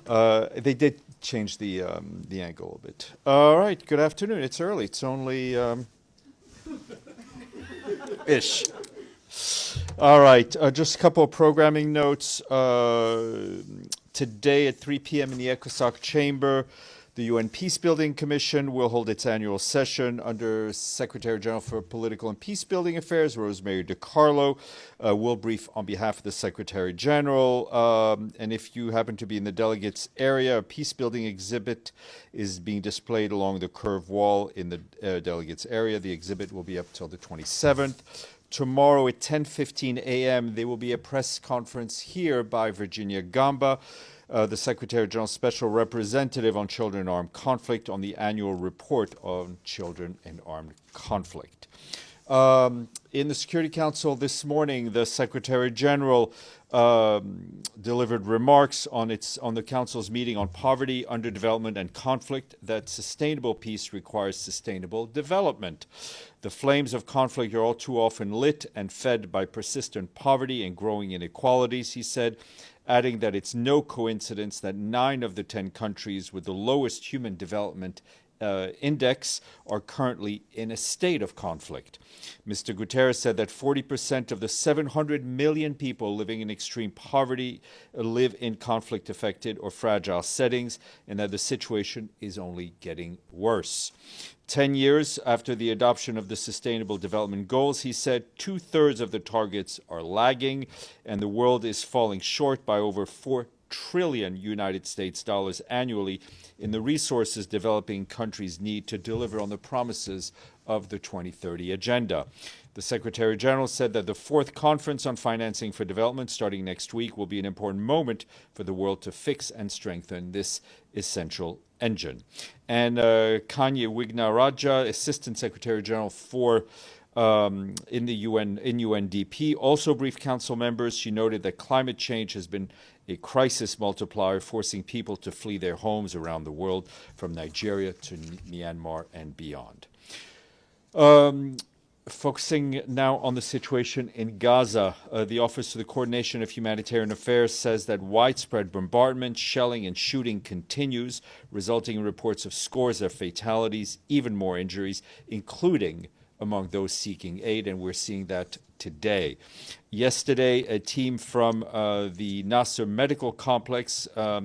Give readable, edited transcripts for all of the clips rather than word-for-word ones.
They did change the angle a bit. All right, good afternoon. It's early. It's only ish. All right, just a couple of programming notes. Today at 3 p.m. in the ECOSOC chamber, the UN Peacebuilding Commission will hold its annual session under Secretary General for Political and Peacebuilding Affairs, Rosemary DiCarlo, will brief on behalf of the Secretary General. And if you happen to be in the delegates area, a peacebuilding exhibit is being displayed along the curved wall in the delegates area. The exhibit will be up till the 27th. Tomorrow at 10:15 a.m., there will be a press conference here by Virginia Gamba, the Secretary General's Special Representative on Children in Armed Conflict, on the annual report on children in armed conflict. In the Security Council this morning, the Secretary General delivered remarks on the Council's meeting on poverty, underdevelopment, and conflict, that sustainable peace requires sustainable development. The flames of conflict are all too often lit and fed by persistent poverty and growing inequalities, he said, adding that it's no coincidence that 9 of the 10 countries with the lowest human development index are currently in a state of conflict. Mr. Guterres said that 40% of the 700 million people living in extreme poverty live in conflict-affected or fragile settings, and that the situation is only getting worse. 10 years after the adoption of the Sustainable Development Goals, he said 2/3 of the targets are lagging, and the world is falling short by over $4 trillion United States dollars annually in the resources developing countries need to deliver on the promises of the 2030 Agenda. The Secretary General said that the 4th Conference on Financing for Development, starting next week, will be an important moment for the world to fix and strengthen this essential engine. And Kanya Wignaraja, Assistant Secretary General for in UNDP, also briefed Council members. She noted that climate change has been a crisis multiplier, forcing people to flee their homes around the world, from Nigeria to Myanmar and beyond. Focusing now on the situation in Gaza, the Office of the Coordination of Humanitarian Affairs says that widespread bombardment, shelling, and shooting continues, resulting in reports of scores of fatalities, even more injuries, including among those seeking aid, and we're seeing that today. Yesterday, a team from the Nasser Medical Complex, a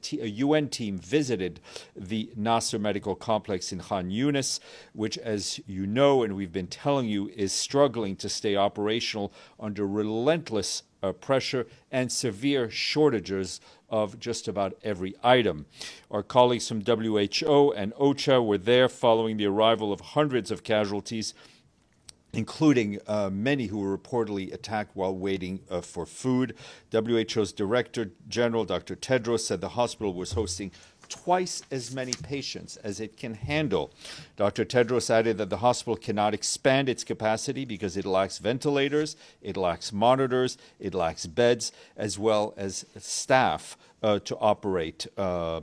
UN team visited the Nasser Medical Complex in Khan Yunis, which, as you know, and we've been telling you, is struggling to stay operational under relentless pressure and severe shortages of just about every item. Our colleagues from WHO and OCHA were there following the arrival of hundreds of casualties, including many who were reportedly attacked while waiting for food. WHO's Director General, Dr. Tedros, said the hospital was hosting twice as many patients as it can handle. Dr. Tedros added that the hospital cannot expand its capacity because it lacks ventilators, it lacks monitors, it lacks beds, as well as staff to operate all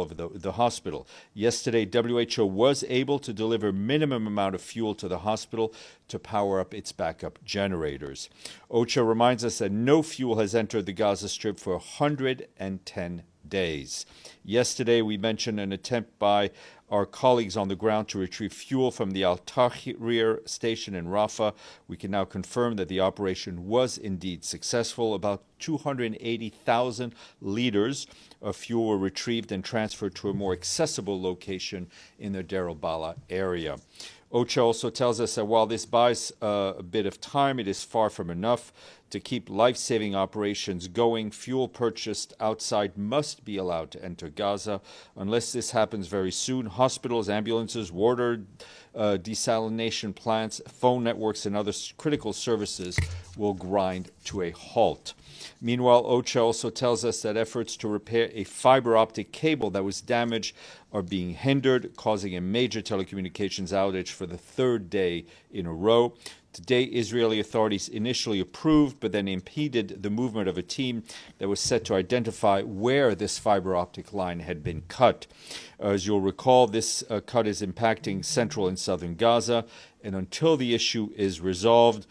of the hospital. Yesterday, WHO was able to deliver minimum amount of fuel to the hospital to power up its backup generators. OCHA reminds us that no fuel has entered the Gaza Strip for 110 days. Yesterday, we mentioned an attempt by our colleagues on the ground to retrieve fuel from the Al-Tahrir station in Rafah. We can now confirm that the operation was indeed successful. About 280,000 liters of fuel were retrieved and transferred to a more accessible location in the Deir al-Balah area. OCHA also tells us that while this buys a bit of time, it is far from enough. To keep life-saving operations going, fuel purchased outside must be allowed to enter Gaza. Unless this happens very soon, hospitals, ambulances, water desalination plants, phone networks, and other critical services will grind to a halt. Meanwhile, OCHA also tells us that efforts to repair a fiber optic cable that was damaged are being hindered, causing a major telecommunications outage for the 3rd day in a row. Today, Israeli authorities initially approved but then impeded the movement of a team that was set to identify where this fiber optic line had been cut. As you'll recall, this cut is impacting central and southern Gaza, and until the issue is resolved,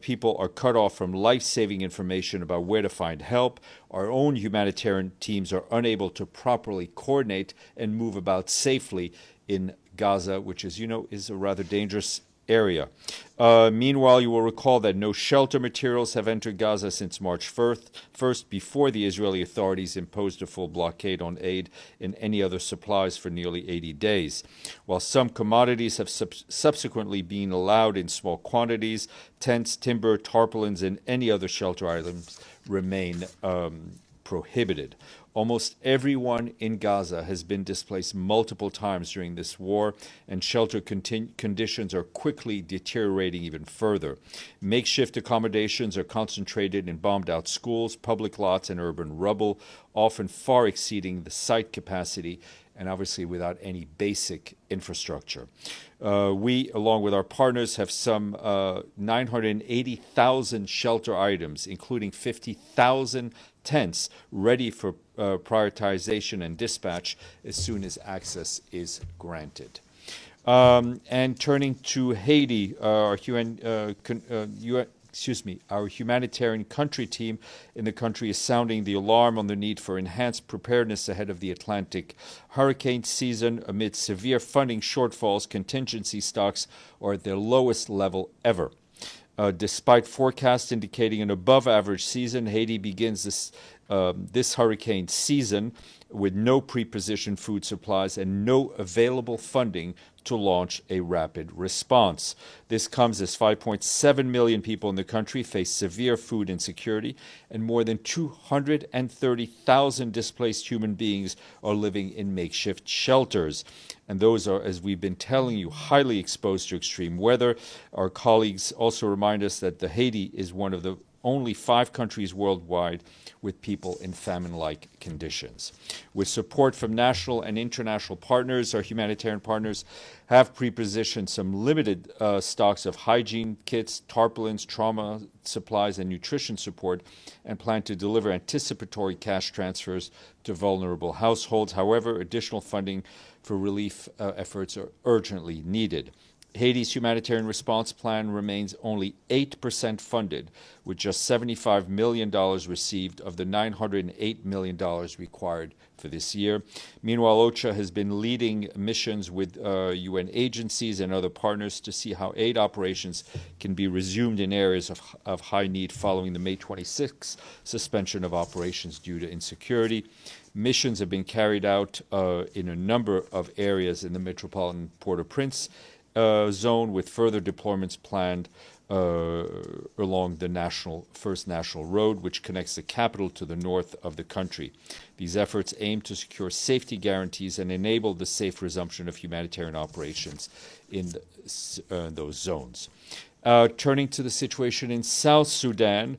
people are cut off from life-saving information about where to find help. Our own humanitarian teams are unable to properly coordinate and move about safely in Gaza, which, as you know, is a rather dangerous area. Meanwhile, you will recall that no shelter materials have entered Gaza since March 1st, before the Israeli authorities imposed a full blockade on aid and any other supplies for nearly 80 days. While some commodities have subsequently been allowed in small quantities, tents, timber, tarpaulins, and any other shelter items remain prohibited. Almost everyone in Gaza has been displaced multiple times during this war, and shelter conditions are quickly deteriorating even further. Makeshift accommodations are concentrated in bombed-out schools, public lots, and urban rubble, often far exceeding the site capacity, and obviously without any basic infrastructure. We, along with our partners, have some 980,000 shelter items, including 50,000 tents, ready for prioritization and dispatch as soon as access is granted. And turning to Haiti, our humanitarian country team in the country is sounding the alarm on the need for enhanced preparedness ahead of the Atlantic hurricane season. Amid severe funding shortfalls, contingency stocks are at their lowest level ever. Despite forecasts indicating an above-average season, Haiti begins this hurricane season with no pre-positioned food supplies and no available funding to launch a rapid response. This comes as 5.7 million people in the country face severe food insecurity, and more than 230,000 displaced human beings are living in makeshift shelters. And those are, as we've been telling you, highly exposed to extreme weather. Our colleagues also remind us that Haiti is one of the only 5 countries worldwide with people in famine-like conditions. With support from national and international partners, our humanitarian partners have pre-positioned some limited stocks of hygiene kits, tarpaulins, trauma supplies, and nutrition support, and plan to deliver anticipatory cash transfers to vulnerable households. However, additional funding for relief efforts are urgently needed. Haiti's humanitarian response plan remains only 8% funded, with just $75 million received of the $908 million required for this year. Meanwhile, OCHA has been leading missions with UN agencies and other partners to see how aid operations can be resumed in areas of high need following the May 26th suspension of operations due to insecurity. Missions have been carried out in a number of areas in the metropolitan Port-au-Prince zone, with further deployments planned along the First National Road, which connects the capital to the north of the country. These efforts aim to secure safety guarantees and enable the safe resumption of humanitarian operations in those zones. Turning to the situation in South Sudan,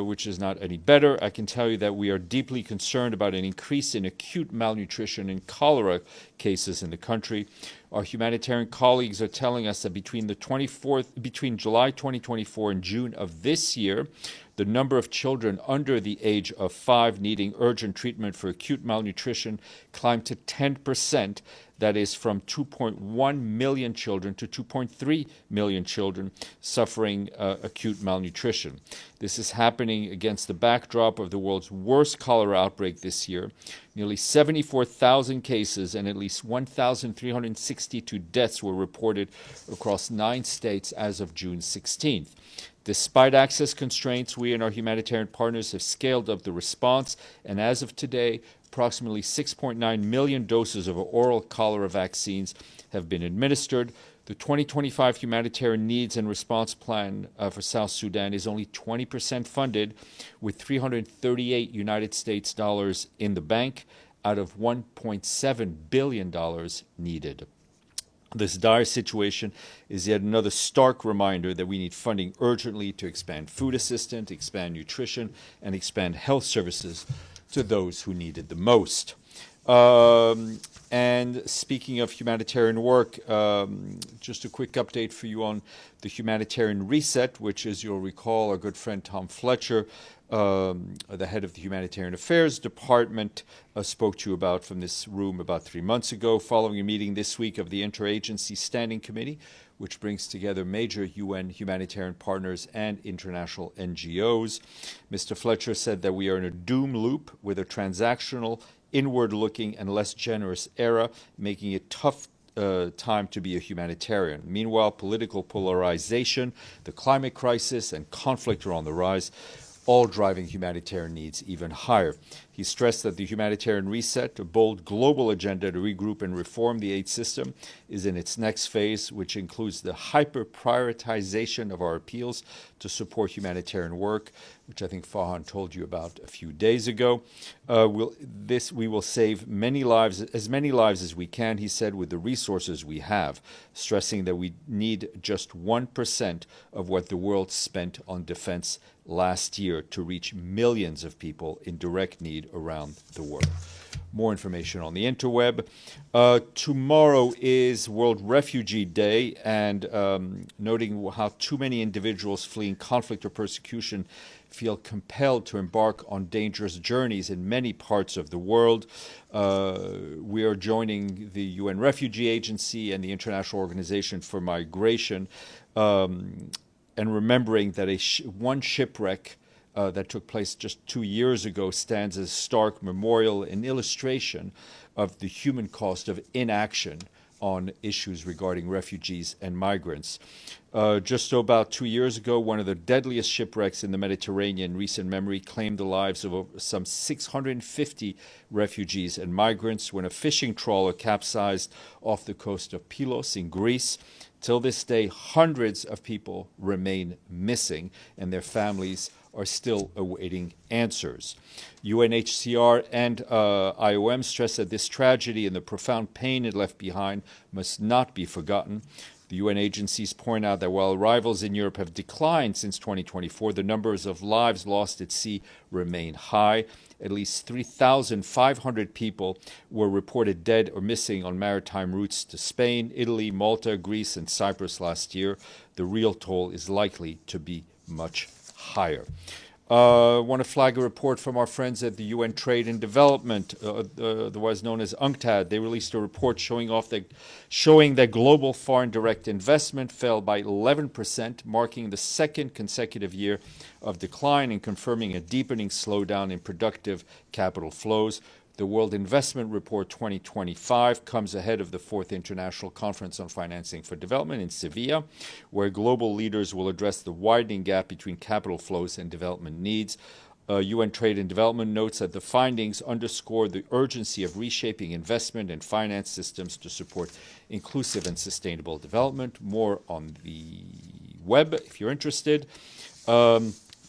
which is not any better, I can tell you that we are deeply concerned about an increase in acute malnutrition and cholera cases in the country. Our humanitarian colleagues are telling us that between July 2024 and June of this year, the number of children under the age of 5 needing urgent treatment for acute malnutrition climbed to 10%. That is from 2.1 million children to 2.3 million children suffering acute malnutrition. This is happening against the backdrop of the world's worst cholera outbreak this year. Nearly 74,000 cases and at least 1,362 deaths were reported across 9 states as of June 16th. Despite access constraints, we and our humanitarian partners have scaled up the response, and as of today, approximately 6.9 million doses of oral cholera vaccines have been administered. The 2025 Humanitarian Needs and Response Plan for South Sudan is only 20% funded, with $338 United States dollars in the bank out of $1.7 billion needed. This dire situation is yet another stark reminder that we need funding urgently to expand food assistance, expand nutrition, and expand health services to those who need it the most. And speaking of humanitarian work, just a quick update for you on the Humanitarian Reset, which, as you'll recall, our good friend Tom Fletcher, the head of the Humanitarian Affairs Department, spoke to you about from this room about 3 months ago, following a meeting this week of the Interagency Standing Committee, which brings together major UN humanitarian partners and international NGOs. Mr. Fletcher said that we are in a doom loop with a transactional, inward-looking, and less generous era, making it tough time to be a humanitarian. Meanwhile, political polarization, the climate crisis, and conflict are on the rise, all driving humanitarian needs even higher. He stressed that the Humanitarian Reset, a bold global agenda to regroup and reform the aid system, is in its next phase, which includes the hyper-prioritization of our appeals to support humanitarian work, which I think Fahan told you about a few days ago. We will save many lives as we can, he said, with the resources we have, stressing that we need just 1% of what the world spent on defense last year to reach millions of people in direct need around the world. More information on the interweb. Tomorrow is World Refugee Day, and noting how too many individuals fleeing conflict or persecution feel compelled to embark on dangerous journeys in many parts of the world. We are joining the UN Refugee Agency and the International Organization for Migration, and remembering that one shipwreck that took place just 2 years ago stands as a stark memorial and illustration of the human cost of inaction on issues regarding refugees and migrants. Just about 2 years ago, one of the deadliest shipwrecks in the Mediterranean in recent memory claimed the lives of some 650 refugees and migrants when a fishing trawler capsized off the coast of Pylos in Greece. Till this day, hundreds of people remain missing, and their families are still awaiting answers. UNHCR and IOM stress that this tragedy and the profound pain it left behind must not be forgotten. The UN agencies point out that while arrivals in Europe have declined since 2024, the numbers of lives lost at sea remain high. At least 3,500 people were reported dead or missing on maritime routes to Spain, Italy, Malta, Greece, and Cyprus last year. The real toll is likely to be much higher. I want to flag a report from our friends at the UN Trade and Development, otherwise known as UNCTAD. They released a report showing that global foreign direct investment fell by 11%, marking the second consecutive year of decline and confirming a deepening slowdown in productive capital flows. The World Investment Report 2025 comes ahead of the 4th International Conference on Financing for Development in Sevilla, where global leaders will address the widening gap between capital flows and development needs. UN Trade and Development notes that the findings underscore the urgency of reshaping investment and finance systems to support inclusive and sustainable development. More on the web if you're interested.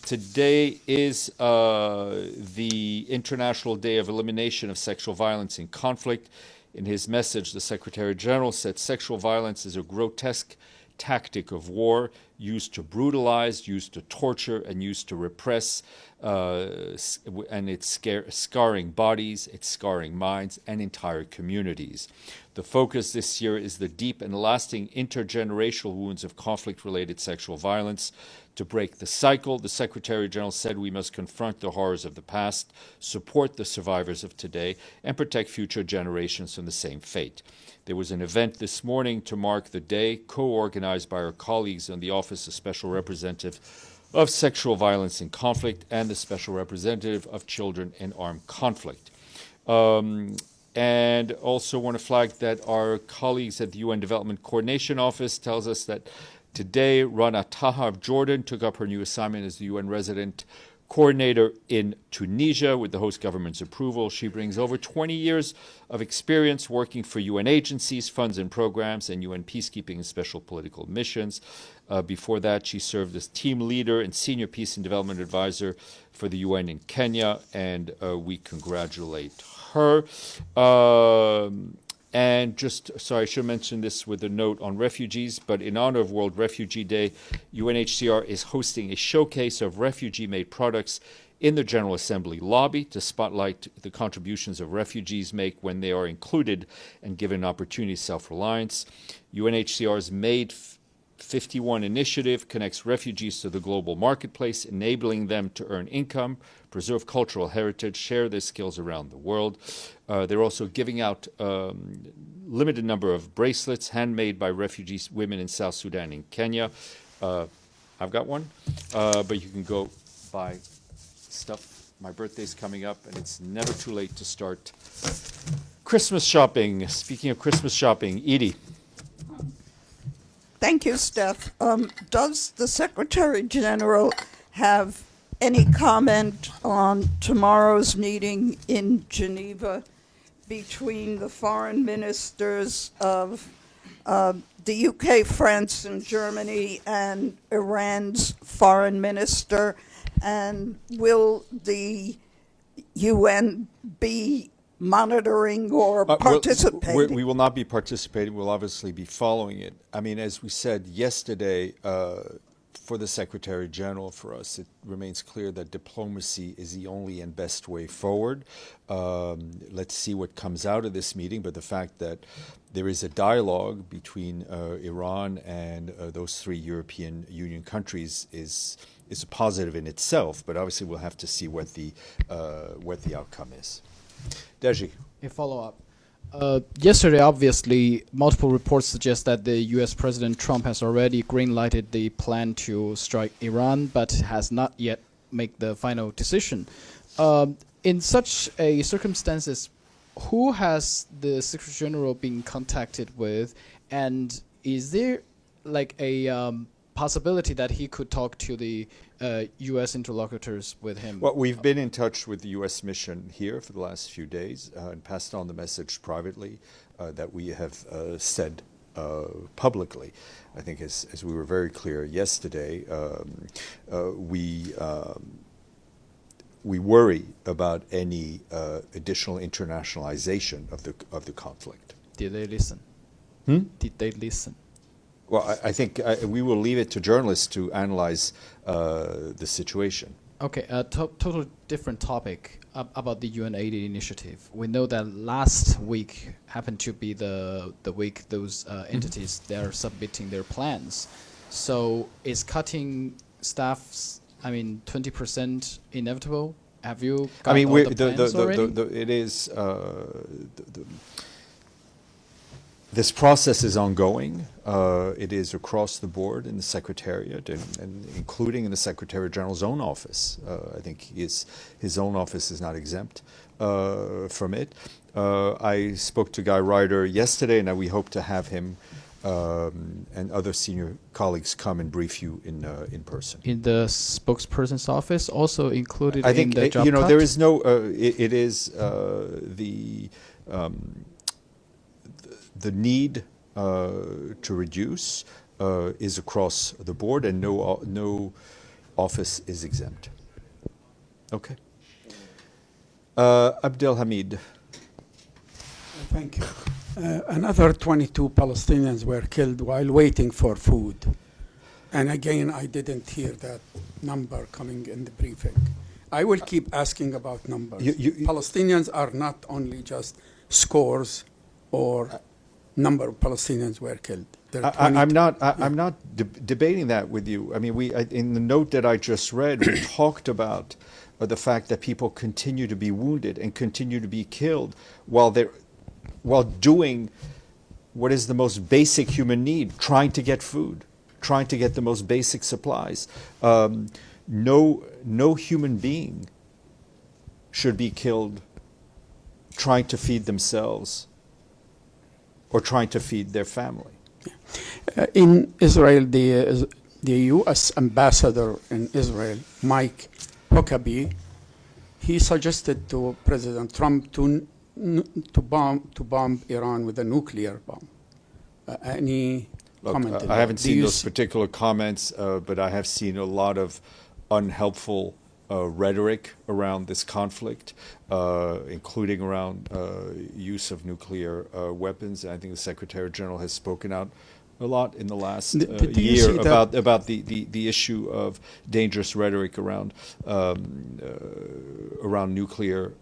Today is the International Day of Elimination of Sexual Violence in Conflict. In his message, the Secretary General said sexual violence is a grotesque tactic of war used to brutalize, used to torture, and used to repress, and it's scarring bodies, it's scarring minds, and entire communities. The focus this year is the deep and lasting intergenerational wounds of conflict-related sexual violence. To break the cycle, the Secretary General said we must confront the horrors of the past, support the survivors of today, and protect future generations from the same fate. There was an event this morning to mark the day, co-organized by our colleagues in the Office of Special Representative of Sexual Violence in Conflict and the Special Representative of Children in Armed Conflict. And also want to flag that our colleagues at the UN Development Coordination Office tells us that today, Rana Taha of Jordan took up her new assignment as the UN resident coordinator in Tunisia with the host government's approval. She brings over 20 years of experience working for UN agencies, funds and programs, and UN peacekeeping and special political missions. Before that, she served as team leader and senior peace and development advisor for the UN in Kenya, and we congratulate her. And just, sorry, I should mention this with a note on refugees, but in honor of World Refugee Day, UNHCR is hosting a showcase of refugee-made products in the General Assembly lobby to spotlight the contributions of refugees make when they are included and given opportunity self-reliance. UNHCR's Made 51 initiative connects refugees to the global marketplace, enabling them to earn income, preserve cultural heritage, share their skills around the world. They're also giving out limited number of bracelets handmade by refugees women in South Sudan and Kenya. I've got one, but you can go buy stuff. My birthday's coming up, and it's never too late to start Christmas shopping. Speaking of Christmas shopping, Edie. Thank you, Steph. Does the Secretary General have any comment on tomorrow's meeting in Geneva between the foreign ministers of the UK, France, and Germany, and Iran's foreign minister? And will the UN be monitoring or participating? We will not be participating. We'll obviously be following it. I mean, as we said yesterday, for the Secretary General, for us, it remains clear that diplomacy is the only and best way forward. Let's see what comes out of this meeting, but the fact that there is a dialogue between Iran and those three European Union countries is a positive in itself, but obviously we'll have to see what the outcome is. Deji. A follow-up. Yesterday, obviously, multiple reports suggest that the U.S. President Trump has already green-lighted the plan to strike Iran, but has not yet made the final decision. In such a circumstances, who has the Secretary General been contacted with, and is there like a possibility that he could talk to the U.S. interlocutors with him? Well, we've been in touch with the U.S. mission here for the last few days and passed on the message privately that we have said publicly. I think as we were very clear yesterday, we worry about any additional internationalization of the conflict. Did they listen? Did they listen? Well, I think we will leave it to journalists to analyze the situation. Okay, total different topic about the UNAID initiative. We know that last week happened to be the week those entities they are submitting their plans. So is cutting staffs, 20% inevitable? Have you got all the plans already? It is. This process is ongoing. It is across the board in the Secretariat, and including in the Secretary General's own office. I think his own office is not exempt from it. I spoke to Guy Ryder yesterday, and we hope to have him and other senior colleagues come and brief you in person. In the spokesperson's office, also included I think in the job cut? there is no. It is the need to reduce is across the board, and no office is exempt. Okay. Abdel Hamid. Thank you. Another 22 Palestinians were killed while waiting for food. And again, I didn't hear that number coming in the briefing. I will keep asking about numbers. Palestinians are not only just scores or number of Palestinians were killed. I'm not debating that with you. I mean, in the note that I just read, we talked about the fact that people continue to be wounded and continue to be killed while doing what is the most basic human need, trying to get food, trying to get the most basic supplies. No human being should be killed trying to feed themselves or trying to feed their family. In Israel, the U.S. ambassador in Israel, Mike Huckabee, he suggested to President Trump to bomb Iran with a nuclear bomb. Any comment? I haven't seen those particular comments, but I have seen a lot of unhelpful rhetoric around this conflict, including around use of nuclear weapons. And I think the Secretary General has spoken out a lot in the last Do you year see that- about the issue of dangerous rhetoric around around nuclear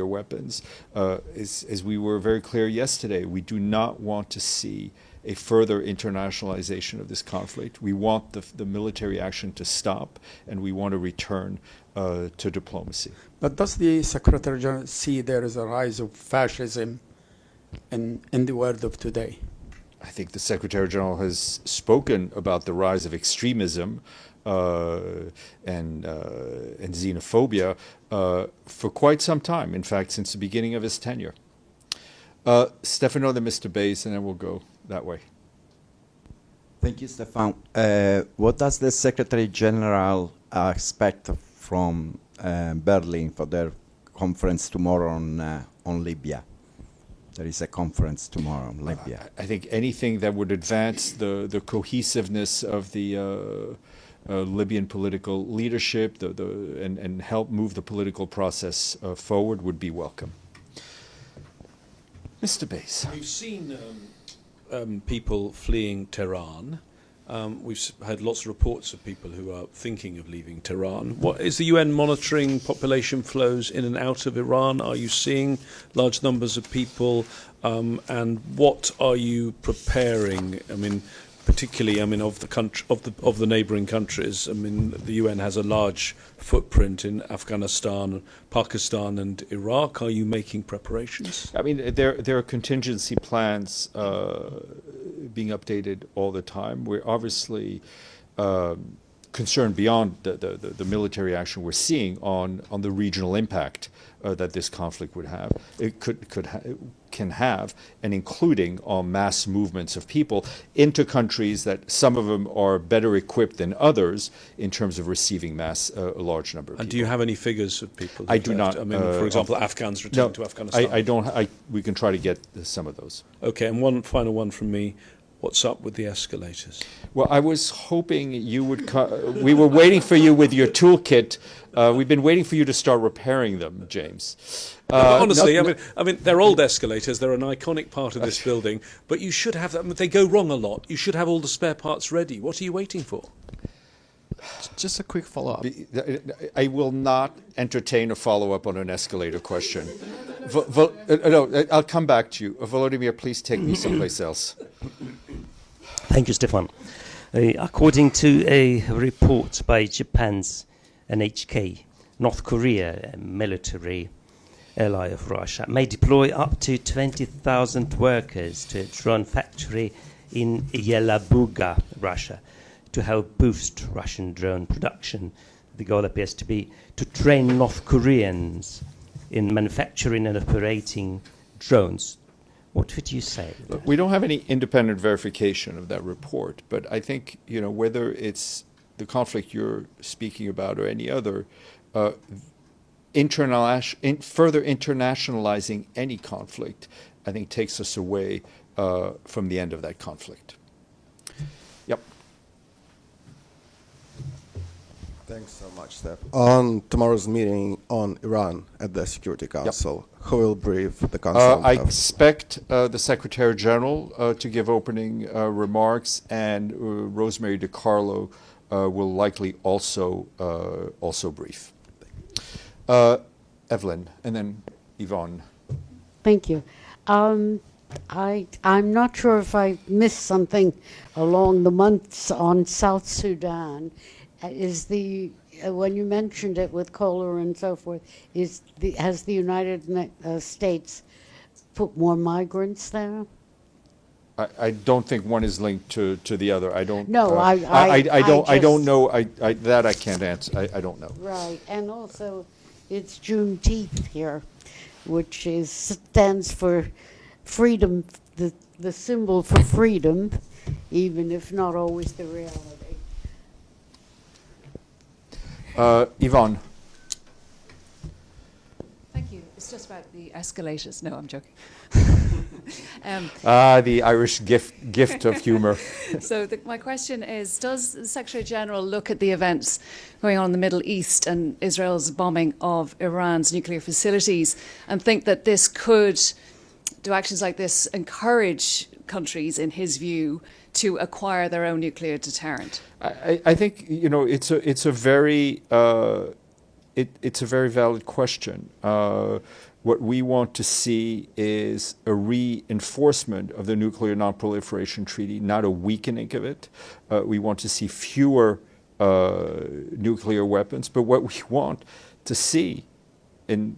weapons. As we were very clear yesterday, we do not want to see a further internationalization of this conflict. We want the military action to stop, and we want to return to diplomacy. But does the Secretary General see there is a rise of fascism in the world of today? I think the Secretary General has spoken about the rise of extremism and xenophobia for quite some time. In fact, since the beginning of his tenure. Stefano, then Mr. Bays, and then we'll go that way. Thank you, Stefan. What does the Secretary General expect from Berlin for their conference tomorrow on Libya? There is a conference tomorrow on Libya. I think anything that would advance the cohesiveness of the Libyan political leadership and help move the political process forward would be welcome. Mr. Bays. We've seen people fleeing Tehran. We've had lots of reports of people who are thinking of leaving Tehran. What is the UN monitoring population flows in and out of Iran? Are you seeing large numbers of people? And what are you preparing? I mean, particularly, of the country, of the neighbouring countries. I mean, the UN has a large footprint in Afghanistan, Pakistan, and Iraq. Are you making preparations? I mean, there are contingency plans being updated all the time. We're obviously concerned beyond the military action we're seeing on the regional impact that this conflict would have. It can have, and including on mass movements of people into countries that some of them are better equipped than others in terms of receiving a large number of people. And do you have any figures of people? I do not. I mean, for example, Afghans returning to Afghanistan. I don't. We can try to get some of those. Okay, and one final one from me. What's up with the escalators? Well, I was hoping you would. We were waiting for you with your toolkit. We've been waiting for you to start repairing them, James. Honestly, I mean, they're old escalators. They're an iconic part of this building. But you should have them. They go wrong a lot. You should have all the spare parts ready. What are you waiting for? Just a quick follow-up. I will not entertain a follow-up on an escalator question. No, I'll come back to you. Volodymyr, please take me someplace else. Thank you, Stefan. According to a report by Japan's NHK, North Korea, a military ally of Russia, may deploy up to 20,000 workers to a drone factory in Yelabuga, Russia, to help boost Russian drone production. The goal appears to be to train North Koreans in manufacturing and operating drones. What would you say? We don't have any independent verification of that report, but I think, whether it's the conflict you're speaking about or any other, further internationalizing any conflict, I think takes us away from the end of that conflict. Yep. Thanks so much, Steph. On tomorrow's meeting on Iran at the Security Council, who will brief the Council? I expect the Secretary General to give opening remarks, and Rosemary DiCarlo will likely also brief. Evelyn, and then Yvonne. Thank you. I'm not sure if I missed something along the months on South Sudan. When you mentioned it with cholera and so forth, has the United States put more migrants there? I don't think one is linked to the other. I don't. No, I don't know. That I can't answer. I don't know. Right, and also, it's Juneteenth here, which stands for freedom, the symbol for freedom, even if not always the reality. Yvonne. Thank you. It's just about the escalators. No, I'm joking. The Irish gift of humor. So my question is, does the Secretary General look at the events going on in the Middle East and Israel's bombing of Iran's nuclear facilities and think that this could, do actions like this encourage countries, in his view, to acquire their own nuclear deterrent? I think it's a very valid question. What we want to see is a reinforcement of the Nuclear Non-Proliferation Treaty, not a weakening of it. We want to see fewer nuclear weapons, but what we want to see in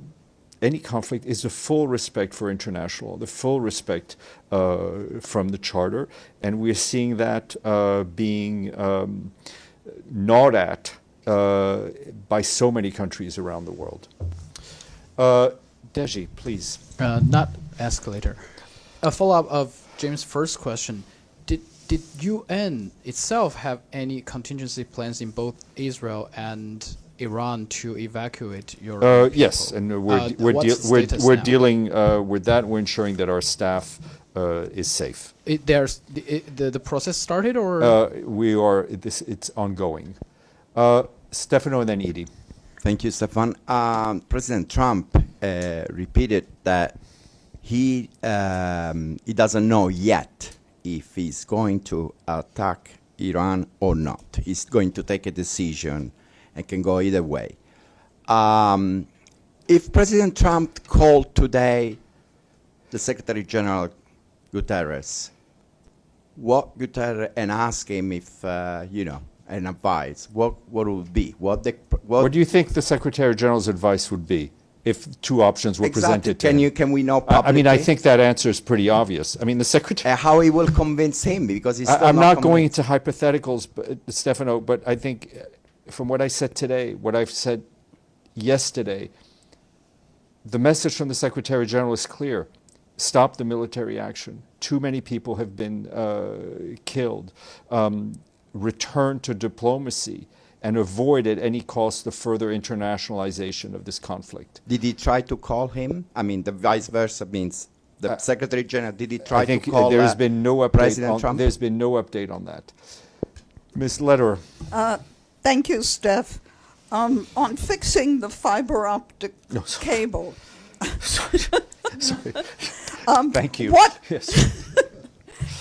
any conflict is the full respect for international law, the full respect from the Charter, and we're seeing that being gnawed at by so many countries around the world. Deji, please. Not escalator. A follow-up of James' first question. Did UN itself have any contingency plans in both Israel and Iran to evacuate your people? Yes, and we're dealing with that. We're ensuring that our staff is safe. The process started, or it's ongoing. Stefano and then Edie. Thank you, Stefan. President Trump repeated that he doesn't know yet if he's going to attack Iran or not. He's going to take a decision and can go either way. If President Trump called today the Secretary General Guterres, and asked him if, an advice, what would be? What do you think the Secretary General's advice would be if two options were presented to him? Can we know publicly? I mean, I think that answer is pretty obvious. I mean, the Secretary... how he will convince him, because he's still I'm not going convinced. into hypotheticals, Stefano, but I think from what I said today, what I've said yesterday, the message from the Secretary General is clear. Stop the military action. Too many people have been killed. Return to diplomacy and avoid at any cost the further internationalization of this conflict. Did he try to call him? I mean, the vice versa means the Secretary General. Did he try to call there's been no update President Trump? There's been no update on that. Ms. Lederer. Thank you, Steph. On fixing the fiber optic cable. Sorry. Thank you. What? Yes.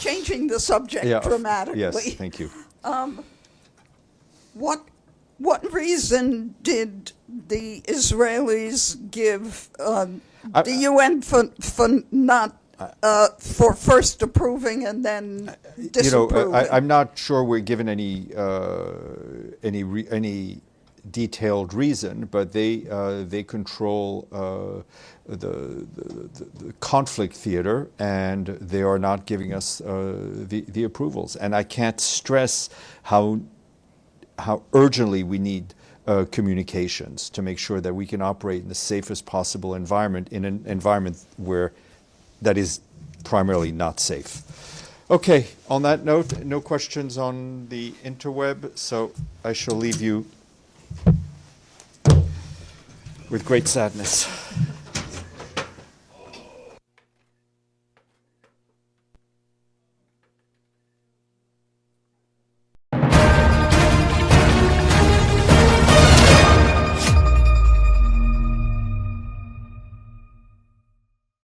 Changing the subject dramatically. Yes, thank you. What reason did the Israelis give the UN for not for first approving and then disapproving? I'm not sure we're given any detailed reason, but they control the conflict theater, and they are not giving us the approvals. And I can't stress how urgently we need communications to make sure that we can operate in the safest possible environment, in an environment where that is primarily not safe. Okay, on that note, no questions on the interweb, so I shall leave you with great sadness.